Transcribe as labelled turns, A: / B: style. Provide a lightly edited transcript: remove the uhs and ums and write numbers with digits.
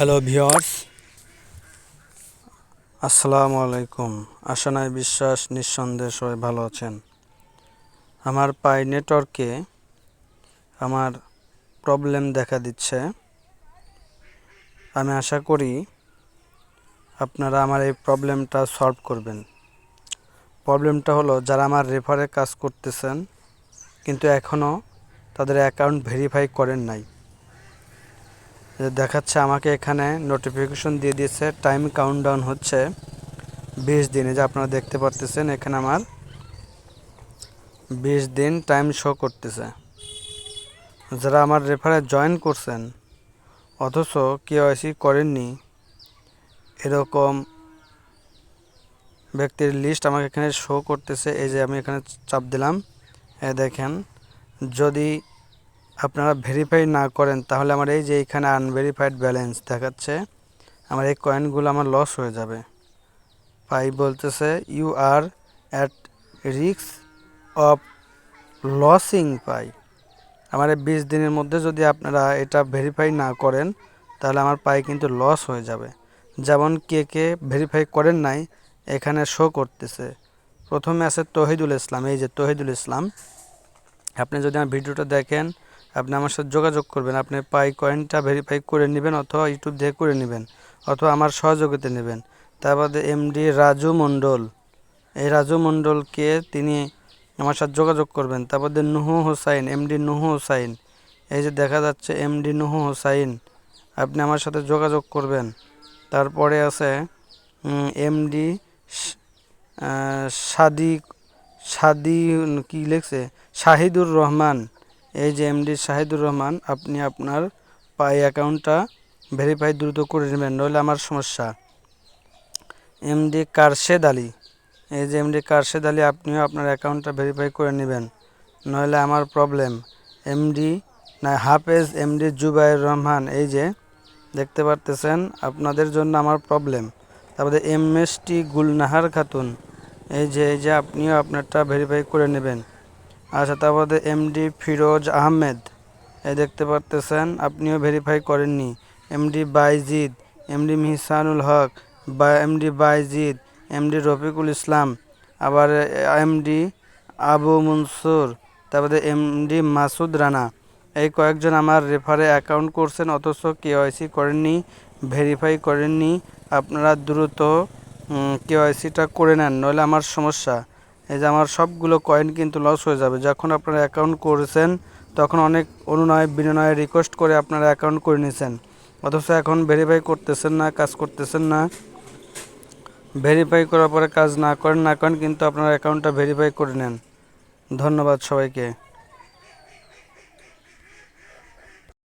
A: Hello viewers, আসসালামু আলাইকুম। আশা নাই বিশ্বাস নিঃসন্দেহে সবাই ভালো আছেন। আমার পাই নেটওয়ার্কে আমার প্রবলেম দেখা দিচ্ছে। আমি আশা করি আপনারা আমার এই প্রবলেমটা সলভ করবেন। প্রবলেমটা হলো, যারা আমার রেফারে কাজ করতেছেন কিন্তু এখনও তাদের অ্যাকাউন্ট ভেরিফাই করেন নাই, দেখাচ্ছে আমাকে এখানে নোটিফিকেশন দিয়ে দিয়েছে টাইম কাউন্টডাউন হচ্ছে 20 দিনে। যে আপনারা দেখতে পারতেছেন এখানে আমার 20 দিন টাইম শো করতেছে। যারা আমার রেফারে জয়েন করছেন অথচ কেওয়াইসি করেননি, এরকম ব্যক্তির লিস্ট আমাকে এখানে শো করতেছে। এই যে আমি এখানে চাপ দিলাম, দেখেন। যদি আপনারা ভেরিফাই না করেন তাহলে আমার এই যে এখানে আনভেরিফাইড ব্যালেন্স দেখাচ্ছে, আমার এই কয়েনগুলো আমার লস হয়ে যাবে। পাই বলতেছে you are at risk of losing Pi. আমার এই 20 দিনের মধ্যে যদি আপনারা এটা ভেরিফাই না করেন তাহলে আমার পাই কিন্তু লস হয়ে যাবে। যেমন কে ভেরিফাই করেন নাই এখানে শো করতেছে। প্রথমে আছে তহিদুল ইসলাম। এই যে তহিদুল ইসলাম, আপনি যদি আমার ভিডিওটা দেখেন আপনি আমার সাথে যোগাযোগ করবেন। আপনি পাই কয়েনটা ভেরিফাই করে নেবেন, অথবা ইউটিউব থেকে করে নেবেন, অথবা আমার সহযোগিতা নেবেন। তারপরে এমডি রাজু মণ্ডল, এই রাজু মণ্ডলকে তিনি আমার সাথে যোগাযোগ করবেন। তারপরে নুহু হোসাইন, এমডি নুহু হোসাইন, এই যে দেখা যাচ্ছে এমডি নুহু হোসাইন, আপনি আমার সাথে যোগাযোগ করবেন। তারপরে আছে এমডি সাদি সাদি কি লিখছে শাহিদুর রহমান। এই যে এমডি শাহিদুর রহমান, আপনি আপনার পাই অ্যাকাউন্টটা ভেরিফাই দ্রুত করে নেবেন, নইলে আমার সমস্যা। এমডি কারশেদ আলী, এই যে এমডি কারশেদ আলী, আপনিও আপনার অ্যাকাউন্টটা ভেরিফাই করে নেবেন, নইলে আমার প্রবলেম। এমডি হাফেজ এমডি জুবাইর রহমান, এই যে দেখতে পারতেছেন আপনাদের জন্য আমার প্রবলেম। তারপরে এমএসটি গুলনাহার খাতুন, এই যে আপনিও আপনারটা ভেরিফাই করে নেবেন। আচ্ছা, তারপরে এমডি ফিরোজ আহমেদ, এই দেখতে পারতেছেন আপনিও ভেরিফাই করেননি। এমডি বাইজিদ, এমডি মিহসানুল হক, এমডি বাইজিদ, এমডি রফিকুল ইসলাম, আবার এমডি আবু মনসুর, তারপরে এমডি মাসুদ রানা, এই কয়েকজন আমার রেফারে অ্যাকাউন্ট করছেন অথচ কেওয়াইসি করেননি, ভেরিফাই করেননি। আপনারা দ্রুত কেওয়াইসিটা করে নেন, নইলে আমার সমস্যা। এই যে আমার সবগুলো কয়েন কিন্তু লস হয়ে যাবে। যখন আপনারা অ্যাকাউন্ট করেছেন তখন অনেক অনুনয় বিনয় রিকোয়েস্ট করে আপনারা অ্যাকাউন্ট করে নিয়েছেন, অথচ এখন ভেরিফাই করতেছেন না, কাজ করতেছেন না। ভেরিফাই করার পরে কাজ না করেন কিন্তু আপনার অ্যাকাউন্টটা ভেরিফাই করে নেন। ধন্যবাদ সবাইকে।